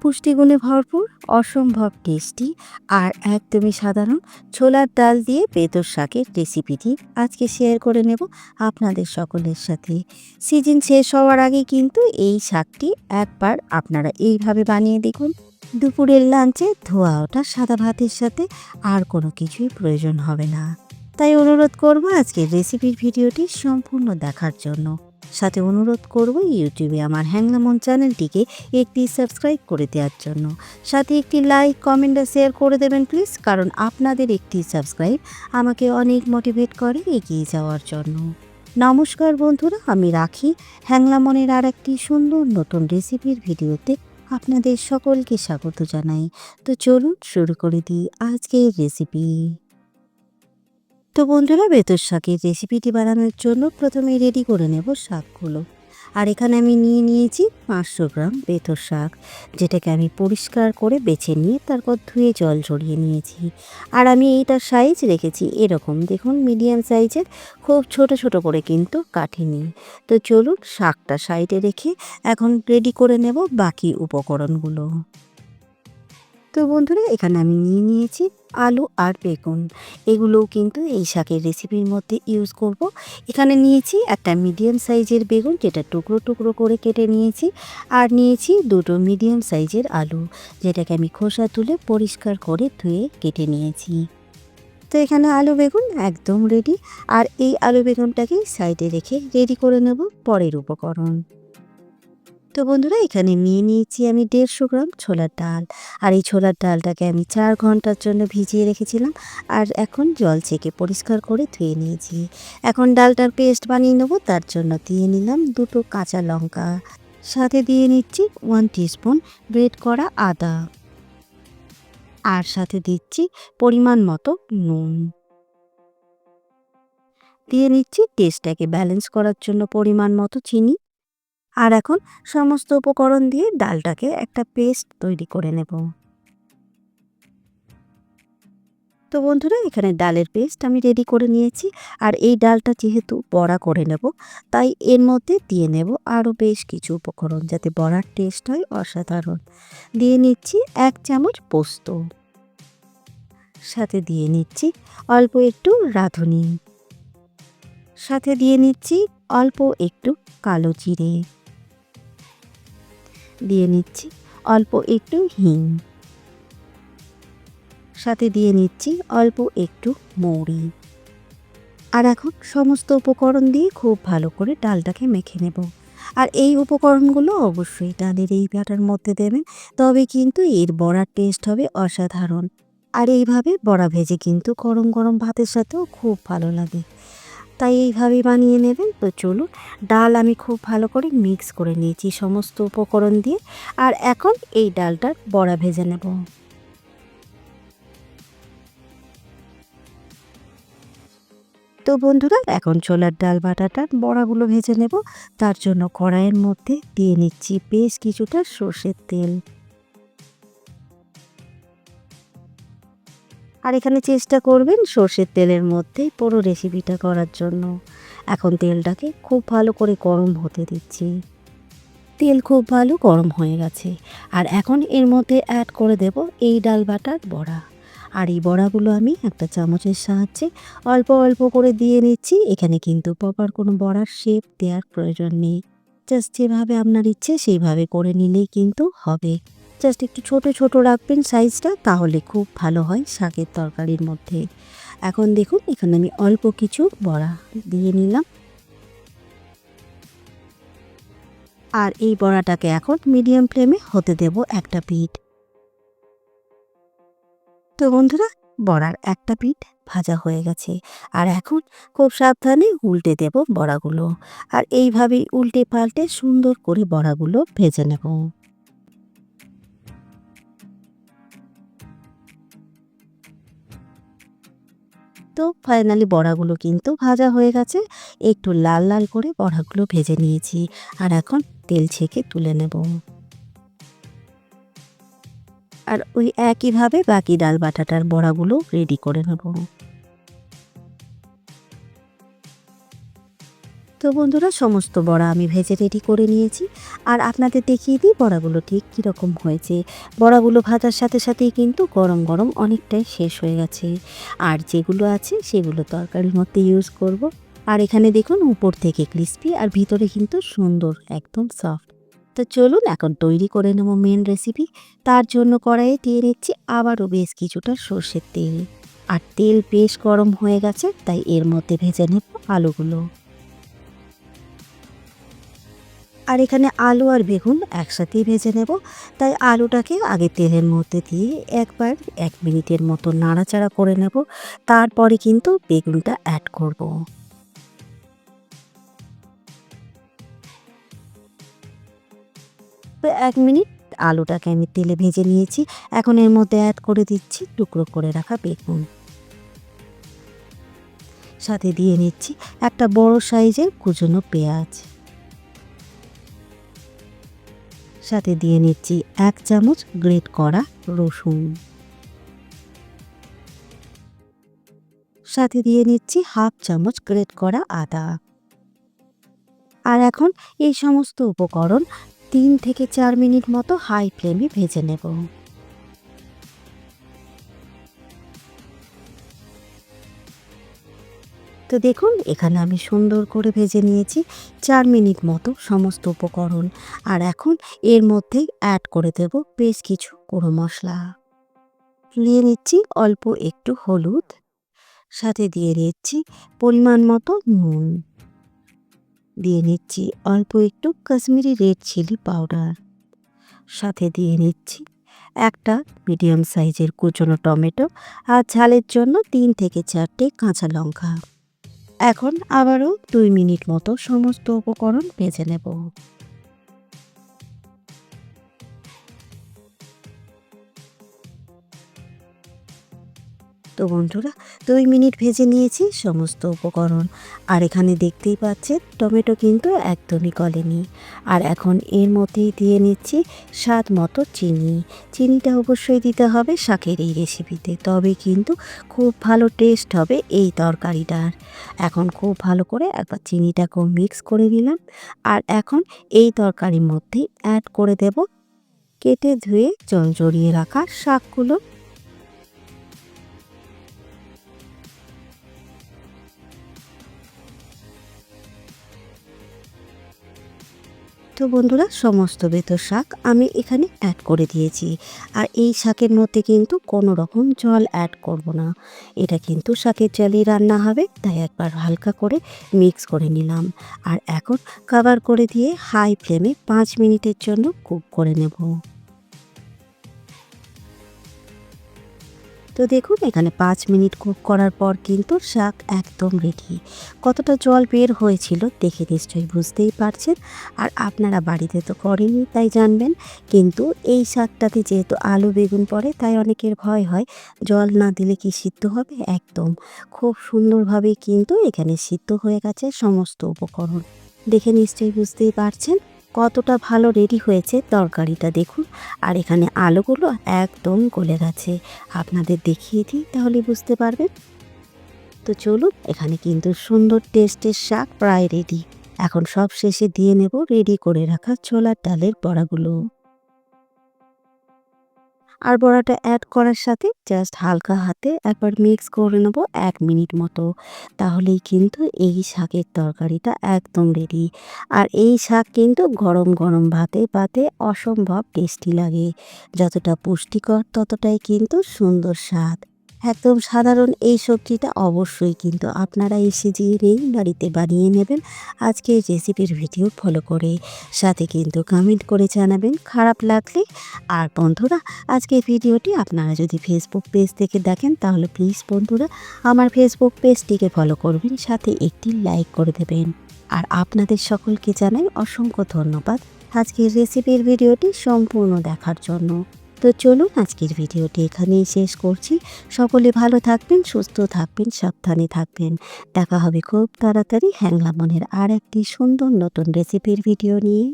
পুষ্টিগুণে ভরপুর, অসম্ভব টেস্টি আর একদমই সাধারণ ছোলার ডাল দিয়ে বেতর শাকের রেসিপিটি আজকে শেয়ার করে নেব আপনাদের সকলের সাথে। সিজন শেষ হওয়ার আগে কিন্তু এই শাকটি একবার আপনারা এইভাবে বানিয়ে দেখুন। দুপুরের লাঞ্চে ধোয়া ওঠা সাদা ভাতের সাথে আর কোনো কিছুই প্রয়োজন হবে না। তাই অনুরোধ করব আজকের রেসিপির ভিডিওটি সম্পূর্ণ দেখার জন্য। সাথে অনুরোধ করব ইউটিউবে আমার হ্যাংলা মন চ্যানেলটিকে একটি সাবস্ক্রাইব করে দেওয়ার জন্য। সাথে একটি লাইক, কমেন্ট আর শেয়ার করে দেবেন প্লিজ, কারণ আপনাদের একটি সাবস্ক্রাইব আমাকে অনেক মোটিভেট করে এগিয়ে যাওয়ার জন্য। নমস্কার বন্ধুরা, আমি রাখি হ্যাংলা মনের আর একটি সুন্দর নতুন রেসিপির ভিডিওতে আপনাদের সকলকে স্বাগত জানাই। তো চলুন শুরু করে দিই আজকের রেসিপি। তো বন্ধুরা, বেতর শাকের রেসিপিটি বানানোর জন্য প্রথমে রেডি করে নেব শাকগুলো। আর এখানে আমি নিয়েছি 500 গ্রাম বেতর শাক, যেটাকে আমি পরিষ্কার করে বেছে নিয়ে তারপর ধুয়ে জল ঝরিয়ে নিয়েছি। আর আমি এইটার সাইজ রেখেছি এরকম, দেখুন মিডিয়াম সাইজের, খুব ছোট ছোট করে কিন্তু কাটিনি। তো চলুন শাকটা সাইডে রেখে এখন রেডি করে নেব বাকি উপকরণগুলো। তো বন্ধুরা, এখানে আমি নিয়েছি আলু আর বেগুন, এগুলোও কিন্তু এই শাকের রেসিপির মধ্যে ইউজ করব। এখানে নিয়েছি একটা মিডিয়াম সাইজের বেগুন, যেটা টুকরো টুকরো করে কেটে নিয়েছি। আর নিয়েছি দুটো মিডিয়াম সাইজের আলু, যেটাকে আমি খোসা তুলে পরিষ্কার করে ধুয়ে কেটে নিয়েছি। তো এখানে আলু বেগুন একদম রেডি। আর এই আলু বেগুনটাকে সাইডে রেখে রেডি করে নেব পরের উপকরণ। তো বন্ধুরা, এখানে নিয়েছি আমি 150 গ্রাম ছোলার ডাল। আর এই ছোলার ডালটাকে আমি 4 ঘন্টার জন্য ভিজিয়ে রেখেছিলাম। আর এখন জল ছেঁকে পরিষ্কার করে ধুয়ে নিয়েছি। এখন ডালটার পেস্ট বানিয়ে নেব, তার জন্য দিয়ে নিলাম 2টো কাঁচা লঙ্কা। সাথে দিয়ে নিচ্ছি 1 টিস্পুন গ্রেট করা আদা। আর সাথে দিচ্ছি পরিমাণ মতো নুন। দিয়ে নিচ্ছি টেস্টটাকে ব্যালেন্স করার জন্য পরিমাণ মতো চিনি। আর এখন সমস্ত উপকরণ দিয়ে ডালটাকে একটা পেস্ট তৈরি করে নেব। তো বন্ধুরা, এখানে ডালের পেস্ট আমি রেডি করে নিয়েছি। আর এই ডালটা যেহেতু বড়া করে নেব, তাই এর মধ্যে দিয়ে নেব আরও বেশ কিছু উপকরণ, যাতে বড়ার টেস্ট হয় অসাধারণ। দিয়ে নিচ্ছি 1 চামচ পোস্ত। সাথে দিয়ে নিচ্ছি অল্প একটু রাঁধুনি। সাথে দিয়ে নিচ্ছি অল্প একটু কালো জিরে। দিয়ে নিচ্ছি অল্প একটু হিং। সাথে দিয়ে নিচ্ছি অল্প একটু মৌরি। আর এখন সমস্ত উপকরণ দিয়ে খুব ভালো করে ডালটাকে মেখে নেব। আর এই উপকরণগুলো অবশ্যই ডালের এই বাটার মধ্যে দেবেন, তবে কিন্তু এর বড়ার টেস্ট হবে অসাধারণ। আর এইভাবে বড়া ভেজে কিন্তু গরম গরম ভাতের সাথেও খুব ভালো লাগে, তাই এইভাবেই বানিয়ে নেবেন। তো চলুন, ডাল আমি খুব ভালো করে মিক্স করে নিয়েছি সমস্ত উপকরণ দিয়ে। আর এখন এই ডালটার বড়া ভেজে নেব। তো বন্ধুরা, এখন ছোলার ডাল বাটাটার বড়াগুলো ভেজে নেব। তার জন্য কড়াইয়ের মধ্যে দিয়ে নিচ্ছি বেশ কিছুটা সর্ষের তেল। আর এখানে চেষ্টা করবেন সর্ষের তেলের মধ্যেই পুরো রেসিপিটা করার জন্য। এখন তেলটাকে খুব ভালো করে গরম হতে দিচ্ছি। তেল খুব ভালো গরম হয়ে গেছে। আর এখন এর মধ্যে অ্যাড করে দেব এই ডাল বাটার বড়া। আর এই বড়াগুলো আমি একটা চামচের সাহায্যে অল্প অল্প করে দিয়ে নিচ্ছি। এখানে কিন্তু প্রপার কোনো বড়ার শেপ দেওয়ার প্রয়োজন নেই, জাস্ট যেভাবে আপনার ইচ্ছে সেইভাবে করে নিলেই কিন্তু হবে। জাস্ট একটু ছোট ছোট রাখবেন সাইজটা, তাহলে খুব ভালো হয় শাকের তরকারির মধ্যে। এখন দেখুন, এখানে আমি অল্প কিছু বড়া দিয়ে নিলাম। আর এই বড়াটাকে এখন মিডিয়াম ফ্লেমে হতে দেব একটা পিঠ। তো বন্ধুরা, বড়ার একটা পিঠ ভাজা হয়ে গেছে। আর এখন খুব সাবধানে উল্টে দেব বড়াগুলো। আর এইভাবেই উল্টে পাল্টে সুন্দর করে বড়াগুলো ভেজে নেব। তো ফাইনালি বড়াগুলো কিন্তু ভাজা হয়ে গেছে। একটু লাল লাল করে বড়াগুলো ভেজে নিয়েছি। আর এখন তেল ছেঁকে তুলে নেব। আর ওই একইভাবে বাকি ডাল বাটাটার বড়াগুলো রেডি করে নেব। তো বন্ধুরা, সমস্ত বড়া আমি ভেজে রেডি করে নিয়েছি। আর আপনাদের দেখিয়ে দিই বড়াগুলো ঠিক কীরকম হয়েছে। বড়াগুলো ভাজার সাথে সাথেই কিন্তু গরম গরম অনেকটাই শেষ হয়ে গেছে। আর যেগুলো আছে সেগুলো তরকারির মধ্যে ইউজ করব। আর এখানে দেখুন উপর থেকে ক্রিস্পি আর ভিতরে কিন্তু সুন্দর একদম সফট। তো চলুন এখন তৈরি করে নেব মেন রেসিপি। তার জন্য কড়াইয়ে দিয়ে নিচ্ছি আবারও বেশ কিছুটা সর্ষের তেল। আর তেল বেশ গরম হয়ে গেছে, তাই এর মধ্যে ভেজে নেব আলুগুলো। আর এখানে আলু আর বেগুন একসাথেই ভেজে নেব, তাই আলুটাকে আগে তেলের মধ্যে দিয়ে একবার 1 মিনিটের মতো নাড়াচাড়া করে নেব। তারপরে কিন্তু বেগুনটা অ্যাড করব। তো 1 মিনিট আলুটাকে আমি তেলে ভেজে নিয়েছি। এখন এর মধ্যে অ্যাড করে দিচ্ছি টুকরো করে রাখা বেগুন। সাথে দিয়ে নিচ্ছি একটা বড় সাইজের কুচনো পেঁয়াজ। সাথে দিয়ে নিচ্ছি 1 চামচ গ্রেট করা রসুন। সাথে দিয়ে নিচ্ছি হাফ চামচ গ্রেট করা আদা। আর এখন এই সমস্ত উপকরণ 3 থেকে 4 মিনিট মতো হাই ফ্লেমে ভেজে নেব। তো দেখুন, এখানে আমি সুন্দর করে ভেজে নিয়েছি 4 মিনিট মতো সমস্ত উপকরণ। আর এখন এর মধ্যে অ্যাড করে দেব বেশ কিছু গুঁড়ো মশলা। দিয়ে নিচ্ছি অল্প একটু হলুদ। সাথে দিয়ে নিচ্ছি পরিমাণ মতো নুন। দিয়ে নিচ্ছি অল্প একটু কাশ্মীরি রেড চিলি পাউডার। সাথে দিয়ে নিচ্ছি একটা মিডিয়াম সাইজের কুচনো টমেটো। আর ঝালের জন্য 3 থেকে 4টে কাঁচা লঙ্কা। এখন আবারও 2 মিনিট মতো সমস্ত উপকরণ ভেজে নেব। তো বন্ধুরা, 2 মিনিট ভেজে নিয়েছি সমস্ত উপকরণ। আর এখানে দেখতেই পাচ্ছেন টমেটো কিন্তু একদমই গলেনি। আর এখন এর মধ্যেই দিয়ে নিচ্ছি স্বাদ মতো চিনি। চিনিটা অবশ্যই দিতে হবে শাকের এই রেসিপিতে, তবে কিন্তু খুব ভালো টেস্ট হবে এই তরকারিটার। এখন খুব ভালো করে একবার চিনিটাকেও মিক্স করে নিলাম। আর এখন এই তরকারির মধ্যেই অ্যাড করে দেব কেটে ধুয়ে জল ঝরিয়ে রাখা শাকগুলো। তো বন্ধুরা, সমস্ত বেতো শাক আমি এখানে অ্যাড করে দিয়েছি। আর এই শাকের মধ্যে কিন্তু কোনো রকম জল অ্যাড করব না। এটা কিন্তু শাকের জলেই রান্না হবে, তাই একবার হালকা করে মিক্স করে নিলাম। আর এখন কভার করে দিয়ে হাই ফ্লেমে 5 মিনিটের জন্য কুক করে নেব। তো দেখুন, এখানে 5 মিনিট কুক করার পর কিন্তু শাক একদম রেডি। কতটা জল বের হয়েছিল দেখে নিশ্চয়ই বুঝতেই পারছেন। আর আপনারা বাড়িতে তো করেনই, তাই জানবেন। কিন্তু এই শাকটাতে যেহেতু আলু বেগুন পড়ে, তাই অনেকের ভয় হয় জল না দিলে কি সিদ্ধ হবে। একদম খুব সুন্দরভাবেই কিন্তু এখানে সিদ্ধ হয়ে গেছে সমস্ত উপকরণ। দেখে নিশ্চয়ই বুঝতেই পারছেন কতটা ভালো রেডি হয়েছে তরকারিটা, দেখুন। আর এখানে আলুগুলো একদম গলে গেছে। আপনাদের দেখিয়ে দিই, তাহলে বুঝতে পারবেন। তো চলুন, এখানে কিন্তু সুন্দর টেস্টের শাক প্রায় রেডি। এখন সব শেষে দিয়ে নেব রেডি করে রাখা ছোলার ডালের বড়াগুলো। আর বড়াটা অ্যাড করার সাথে জাস্ট হালকা হাতে একবার মিক্স করে নেব 1 মিনিট মতো। তাহলেই কিন্তু এই শাকের তরকারিটা একদম রেডি। আর এই শাক কিন্তু গরম গরম ভাতে পাতে অসম্ভব টেস্টি লাগে। যতটা পুষ্টিকর ততটাই কিন্তু সুন্দর স্বাদ। একদম সাধারণ এই সবজিটা অবশ্যই কিন্তু আপনারা এই সিজনেই বাড়িতে বানিয়ে নেবেন আজকের রেসিপির ভিডিও ফলো করে। সাথে কিন্তু কমেন্ট করে জানাবেন খারাপ লাগলে। আর বন্ধুরা, আজকের ভিডিওটি আপনারা যদি ফেসবুক পেজ থেকে দেখেন, তাহলে প্লিজ বন্ধুরা আমার ফেসবুক পেজটিকে ফলো করবেন, সাথে একটি লাইক করে দেবেন। আর আপনাদের সকলকে জানাই অসংখ্য ধন্যবাদ আজকের রেসিপির ভিডিওটি সম্পূর্ণ দেখার জন্য। তো চলুন, আজকের ভিডিওটি এখানেই শেষ করছি। সকলে ভালো থাকবেন, সুস্থ থাকবেন, সাবধানে থাকবেন। দেখা হবে খুব তাড়াতাড়ি হ্যাংলা মনের আর একটি সুন্দর নতুন রেসিপির ভিডিও নিয়ে।